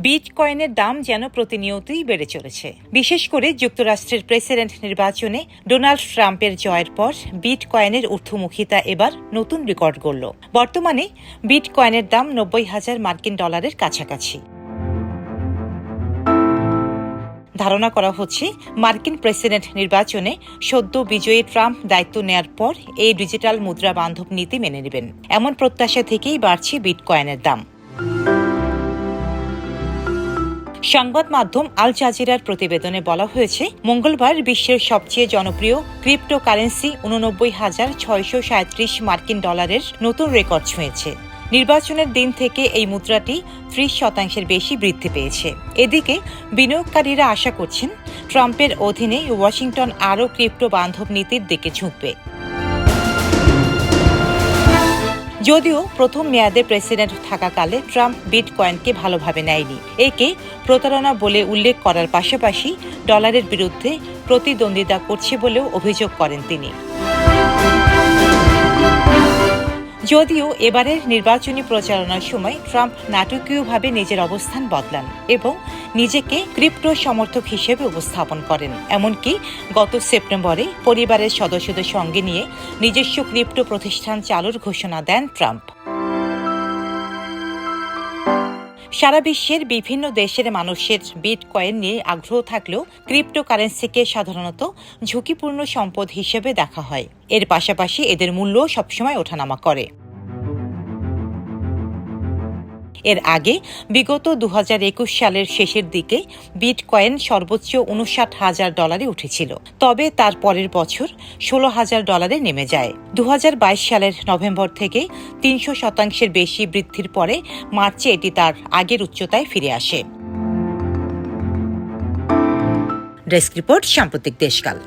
বিটকয়েনের দাম যেন প্রতিনিয়তই বেড়ে চলেছে। বিশেষ করে যুক্তরাষ্ট্রের প্রেসিডেন্ট নির্বাচনে ডোনাল্ড ট্রাম্পের জয়ের পর বিটকয়েনের ঊর্ধ্বমুখিতা এবার নতুন রেকর্ড গড়ল। বর্তমানে বিটকয়েনের দাম 90,000 মার্কিন ডলারের কাছাকাছি। ধারণা করা হচ্ছে মার্কিন প্রেসিডেন্ট নির্বাচনে সদ্য বিজয়ী ট্রাম্প দায়িত্ব নেয়ার পর এই ডিজিটাল মুদ্রা বান্ধব নীতি মেনে নেবেন, এমন প্রত্যাশা থেকেই বাড়ছে বিটকয়েনের দাম। সংবাদ মাধ্যম আল জাজিরার প্রতিবেদনে বলা হয়েছে, মঙ্গলবার বিশ্বের সবচেয়ে জনপ্রিয় ক্রিপ্টোকারেন্সি 89,637 মার্কিন ডলারের নতুন রেকর্ড ছুঁয়েছে। নির্বাচনের দিন থেকে এই মুদ্রাটি 30% বেশি বৃদ্ধি পেয়েছে। এদিকে বিনিয়োগকারীরা আশা করছেন ট্রাম্পের অধীনে ওয়াশিংটন আরও ক্রিপ্টো বান্ধব নীতির দিকে ঝুঁকবে। যদিও প্রথম মেয়াদে প্রেসিডেন্ট থাকাকালে ট্রাম্প বিটকয়েনকে ভালোভাবে নেয়নি, একে প্রতারণা বলে উল্লেখ করার পাশাপাশি ডলারের বিরুদ্ধে প্রতিদ্বন্দ্বিতা করছে বলেও অভিযোগ করেন তিনি। যদিও এবারের নির্বাচনী প্রচারণার সময় ট্রাম্প নাটকীয়ভাবে নিজের অবস্থান বদলান এবং নিজেকে ক্রিপ্টো সমর্থক হিসেবে উপস্থাপন করেন। এমনকি গত সেপ্টেম্বরে পরিবারের সদস্যদের সঙ্গে নিয়ে নিজস্ব ক্রিপ্টো প্রতিষ্ঠান চালুর ঘোষণা দেন ট্রাম্প। সারা বিশ্বের বিভিন্ন দেশের মানুষের বিটকয়েন নিয়ে আগ্রহ থাকলেও ক্রিপ্টোকারেন্সিকে সাধারণত ঝুঁকিপূর্ণ সম্পদ হিসেবে দেখা হয়। এর পাশাপাশি এদের মূল্য সবসময় ওঠানামা করে। এর আগে বিগত 2021 সালের শেষের দিকে বিটকয়েন সর্বোচ্চ $59,000 উঠেছিল, তবে তার পরের বছর $16,000 নেমে যায়। 2022 সালের নভেম্বর থেকে 300% বেশি বৃদ্ধির পরে মার্চে এটি তার আগের উচ্চতায় ফিরে আসে। ডেস্ক রিপোর্ট, সাম্প্রতিক দেশকাল।